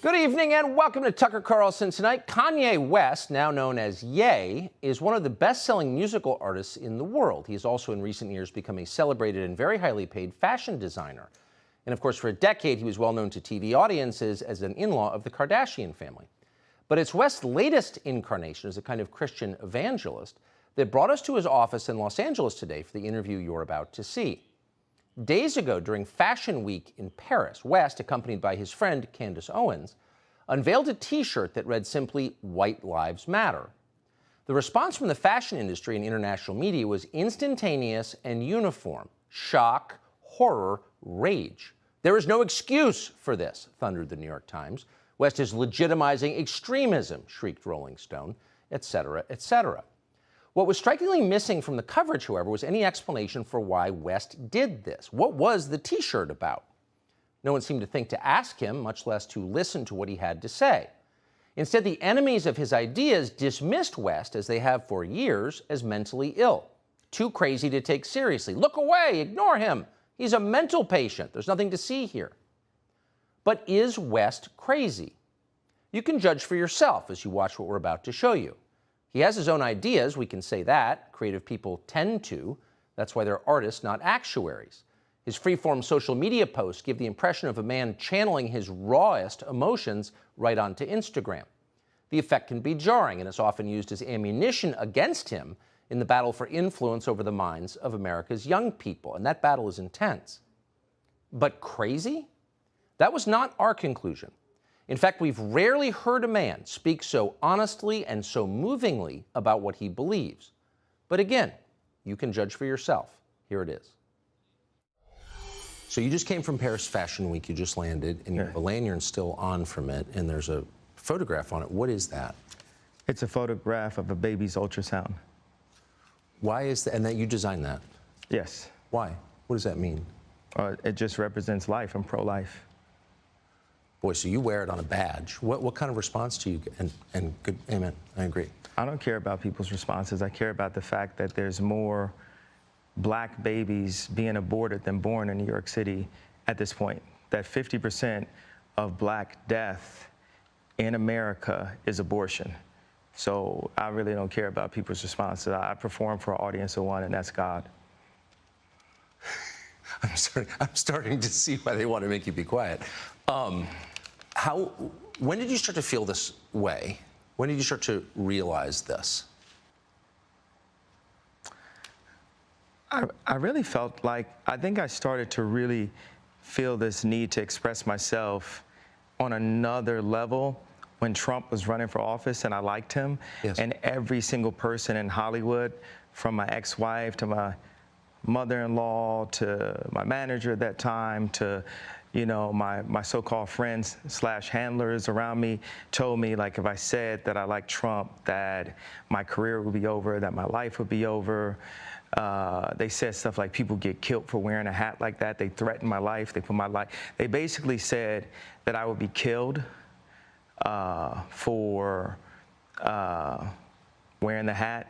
Good evening and welcome to Tucker Carlson Tonight. Kanye West, now known as Ye, is one of the best-selling musical artists in the world. He has also in recent years become a celebrated and very highly paid fashion designer. And of course, for a decade, he was well known to TV audiences as an in-law of the Kardashian family. But it's West's latest incarnation as a kind of Christian evangelist that brought us to his office in Los Angeles today for the interview you're about to see. Days ago, during Fashion Week in Paris, West, accompanied by his friend Candace Owens, unveiled a T-shirt that read simply, "White Lives Matter." The response from the fashion industry and international media was instantaneous and uniform. Shock, horror, rage. "There is no excuse for this," thundered the New York Times. "West is legitimizing extremism," shrieked Rolling Stone, etc., etc. What was strikingly missing from the coverage, however, was any explanation for why West did this. What was the T-shirt about? No one seemed to think to ask him, much less to listen to what he had to say. Instead, the enemies of his ideas dismissed West, as they have for years, as mentally ill. Too crazy to take seriously. Look away, ignore him. He's a mental patient. There's nothing to see here. But is West crazy? You can judge for yourself as you watch what we're about to show you. He has his own ideas, we can say that. Creative people tend to. That's why they're artists, not actuaries. His free-form social media posts give the impression of a man channeling his rawest emotions right onto Instagram. The effect can be jarring, and is often used as ammunition against him in the battle for influence over the minds of America's young people, and that battle is intense. But crazy? That was not our conclusion. In fact, we've rarely heard a man speak so honestly and so movingly about what he believes. But again, you can judge for yourself. Here it is. So you just came from Paris Fashion Week. You just landed, and you have a lanyard still on from it, and there's a photograph on it. What is that? It's a photograph of a baby's ultrasound. Why is that? And that you designed that? Yes. Why? What does that mean? It just represents life. I'm pro-life. Boy, so you wear it on a badge. What kind of response do you get? And good, amen, I agree. I don't care about people's responses. I care about the fact that there's more black babies being aborted than born in New York City at this point. That 50% of black death in America is abortion. So I really don't care about people's responses. I perform for an audience of one, and that's God. I'm starting to see why they want to make you be quiet. When did you start to feel this way? When did you start to realize this? I really felt like, I think I started to really feel this need to express myself on another level when Trump was running for office, and I liked him. Yes. And every single person in Hollywood, from my ex-wife to my mother-in-law to my manager at that time to, you know, my so-called friends / handlers around me, told me, like, if I said that I liked Trump, that my career would be over, that my life would be over. They said stuff like people get killed for wearing a hat like that. They threatened my life. They put my life. They basically said that I would be killed for wearing the hat.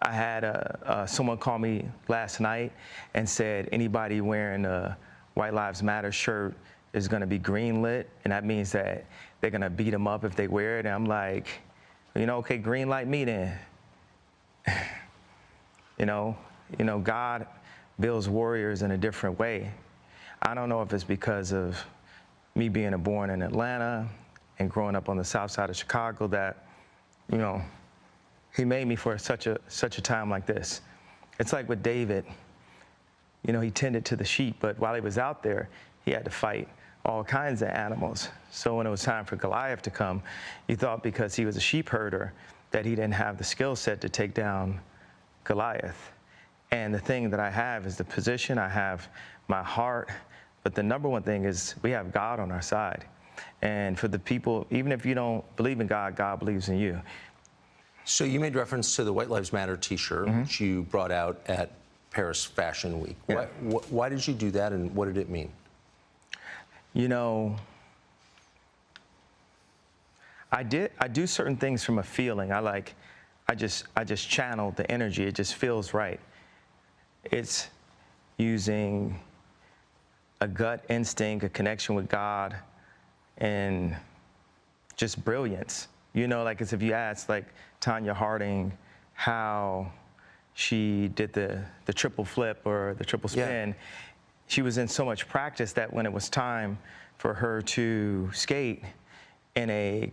I had someone call me last night and said anybody wearing a White Lives Matter shirt is going to be greenlit, and that means that they're going to beat them up if they wear it. And I'm like, you know, okay, green light me then. You know, God builds warriors in a different way. I don't know if it's because of me being born in Atlanta and growing up on the south side of Chicago that, you know, he made me for such a time like this. It's like with David, you know, he tended to the sheep, but while he was out there, he had to fight all kinds of animals. So when it was time for Goliath to come, you thought because he was a sheep herder that he didn't have the skill set to take down Goliath. And the thing that I have is the position, I have my heart, but the number one thing is we have God on our side. And for the people, even if you don't believe in God, God believes in you. So you made reference to the White Lives Matter T-shirt, which you brought out at Paris Fashion Week. Yeah. Why did you do that, and what did it mean? You know, I do certain things from a feeling. I just channel the energy. It just feels right. It's using a gut instinct, a connection with God, and just brilliance. You know, like as if you asked like Tanya Harding how she did the triple flip or the triple spin, she was in so much practice that when it was time for her to skate in a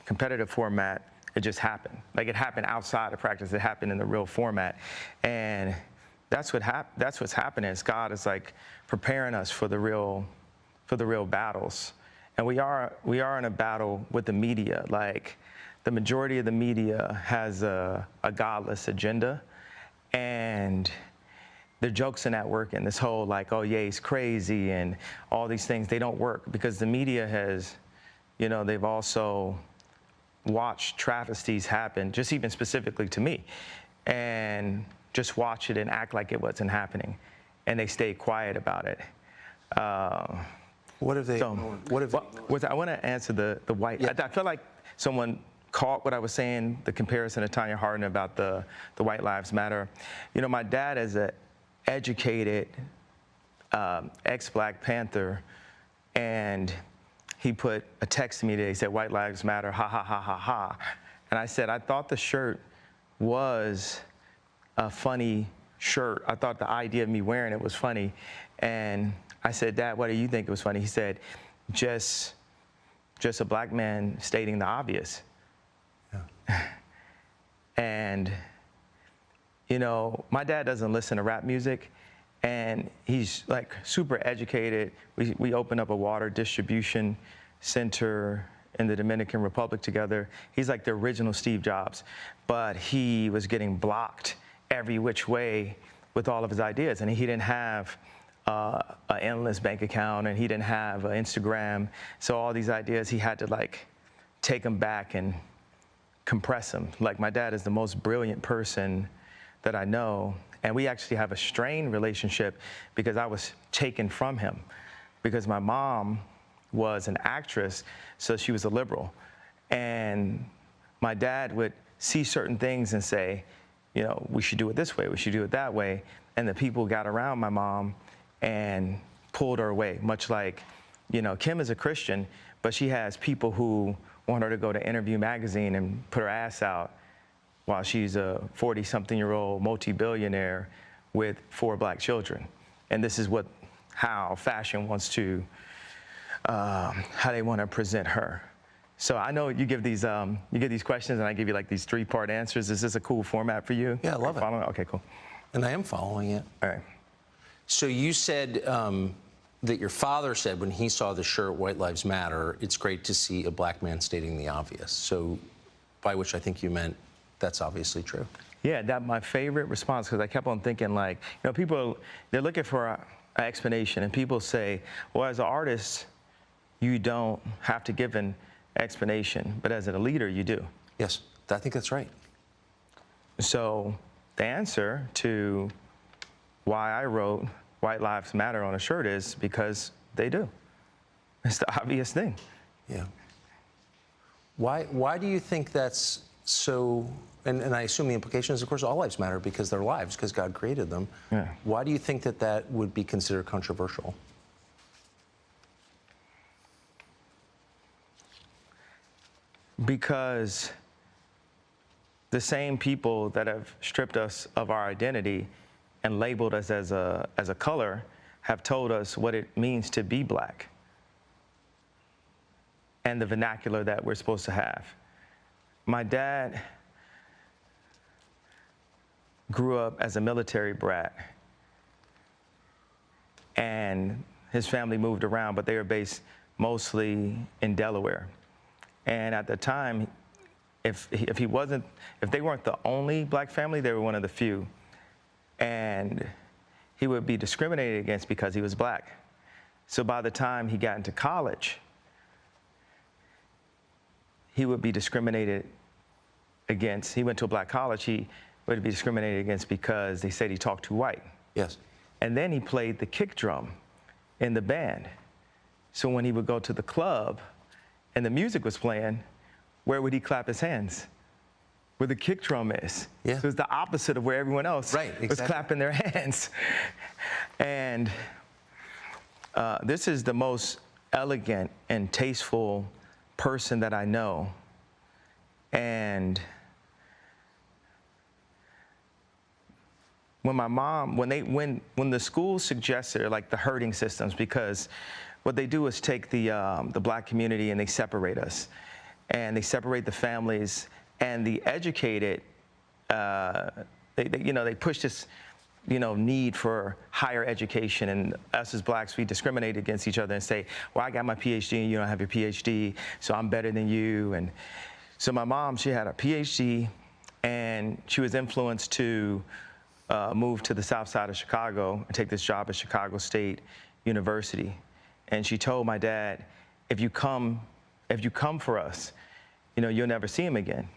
competitive format, it just happened. Like it happened outside of practice. It happened in the real format, and that's what's happening. Is God is like preparing us for the real battles, and we are in a battle with the media. Like the majority of the media has a godless agenda, and the jokes in that work and this whole like, oh yeah, he's crazy and all these things, they don't work because the media has, you know, they've also watched travesties happen, just even specifically to me, and just watch it and act like it wasn't happening, and they stay quiet about it. What have they? I want to answer the white. Yeah. I feel like someone caught what I was saying, the comparison to Tanya Harding about the White Lives Matter. You know, my dad is an educated ex-Black Panther, and he put a text to me today. He said, "White Lives Matter, ha ha ha ha ha," and I said, I thought the shirt was a funny shirt. I thought the idea of me wearing it was funny, and I said, "Dad, what do you think it was funny?" He said, just a Black man stating the obvious. Yeah. And, you know, my dad doesn't listen to rap music, and he's like super educated. We opened up a water distribution center in the Dominican Republic together. He's like the original Steve Jobs, but he was getting blocked every which way with all of his ideas, and he didn't have an endless bank account, and he didn't have an Instagram. So all these ideas, he had to like take them back and compress them. Like my dad is the most brilliant person that I know, and we actually have a strained relationship because I was taken from him because my mom was an actress, so she was a liberal. And my dad would see certain things and say, you know, we should do it this way, we should do it that way. And the people got around my mom and pulled her away, much like, you know, Kim is a Christian, but she has people who want her to go to Interview magazine and put her ass out while she's a 40-something-year-old multi-billionaire with 4 Black children. And this is how fashion wants to, how they want to present her. So I know you give these questions, and I give you like these 3-part answers. Is this a cool format for you? Yeah, I love it. Okay, cool. And I am following it. All right. So you said that your father said when he saw the shirt "White Lives Matter," it's great to see a Black man stating the obvious. So, by which I think you meant that's obviously true. Yeah, that's my favorite response, because I kept on thinking, like, you know, people, they're looking for an explanation, and people say, well, as an artist, you don't have to give an explanation, but as a leader, you do. Yes, I think that's right. So the answer to why I wrote "White Lives Matter" on a shirt is because they do. It's the obvious thing. Yeah. Why do you think that's so, and I assume the implication is, of course, all lives matter because they're lives, because God created them. Yeah. Why do you think that that would be considered controversial? Because the same people that have stripped us of our identity and labeled us as a color have told us what it means to be Black and the vernacular that we're supposed to have. My dad grew up as a military brat, and his family moved around, but they were based mostly in Delaware. And at the time, if they weren't the only Black family, they were one of the few. And he would be discriminated against because he was Black. So by the time he got into college, he would be discriminated against. He went to a Black college, he would be discriminated against because they said he talked too white. Yes. And then he played the kick drum in the band. So when he would go to the club and the music was playing, where would he clap his hands? Where the kick drum is. Yeah. So it's the opposite of where everyone else was clapping their hands. And this is the most elegant and tasteful person that I know. And when my mom, when the school suggested, like the herding systems, because what they do is take the black community and they separate us, and they separate the families, and the educated, they push this, need for higher education, and us as blacks, we discriminate against each other and say, well, I got my PhD and you don't have your PhD, so I'm better than you. And so my mom, she had a PhD, and she was influenced to move to the south side of Chicago and take this job at Chicago State University. And she told my dad, if you come for us, you'll never see him again.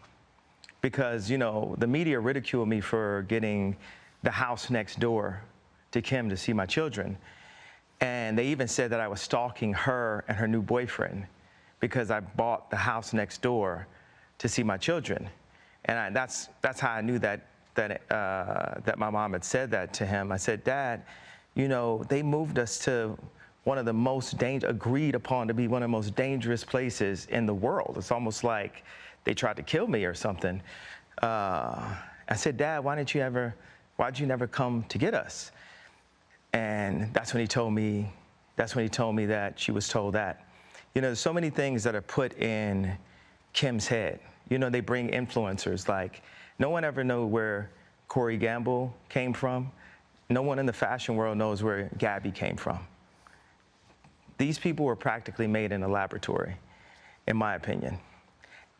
Because, the media ridiculed me for getting the house next door to Kim to see my children. And they even said that I was stalking her and her new boyfriend because I bought the house next door to see my children. And that's how I knew that my mom had said that to him. I said, Dad, they moved us to one of the most agreed upon to be one of the most dangerous places in the world. It's almost like they tried to kill me or something. I said, Dad, why'd you never come to get us? And that's when he told me that she was told that. There's so many things that are put in Kim's head. They bring influencers, like no one ever knew where Corey Gamble came from. No one in the fashion world knows where Gabby came from. These people were practically made in a laboratory, in my opinion.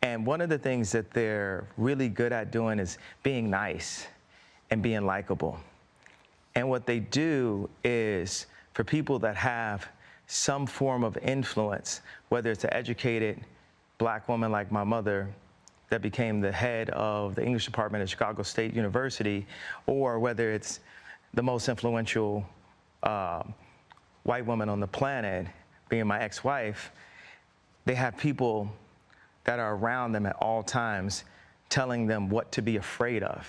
And one of the things that they're really good at doing is being nice and being likable. And what they do is, for people that have some form of influence, whether it's an educated black woman like my mother that became the head of the English department at Chicago State University, or whether it's the most influential white woman on the planet, being my ex-wife, they have people that are around them at all times telling them what to be afraid of.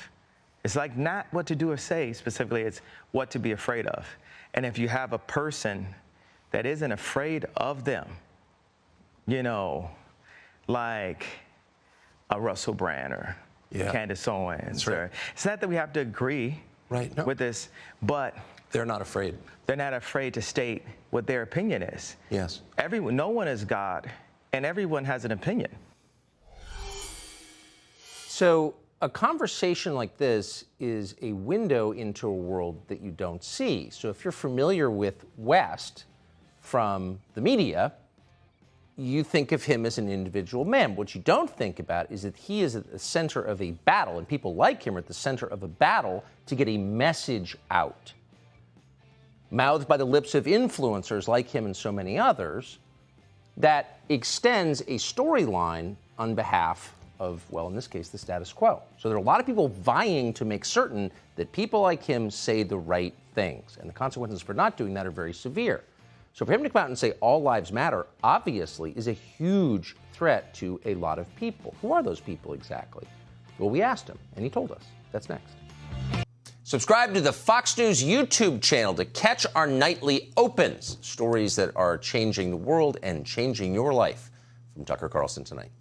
It's like not what to do or say specifically, it's what to be afraid of. And if you have a person that isn't afraid of them, like a Russell Brand or Candace Owens, right. It's not that we have to agree with this, but they're not afraid. They're not afraid to state what their opinion is. Yes. No one is God, and everyone has an opinion. So a conversation like this is a window into a world that you don't see. So if you're familiar with West from the media, you think of him as an individual man. What you don't think about is that he is at the center of a battle, and people like him are at the center of a battle to get a message out. Mouthed by the lips of influencers like him and so many others, that extends a storyline on behalf of, well, in this case, the status quo. So there are a lot of people vying to make certain that people like him say the right things, and the consequences for not doing that are very severe. So for him to come out and say all lives matter, obviously, is a huge threat to a lot of people. Who are those people exactly? Well, we asked him, and he told us. That's next. Subscribe to the Fox News YouTube channel to catch our nightly opens, stories that are changing the world and changing your life. From Tucker Carlson Tonight.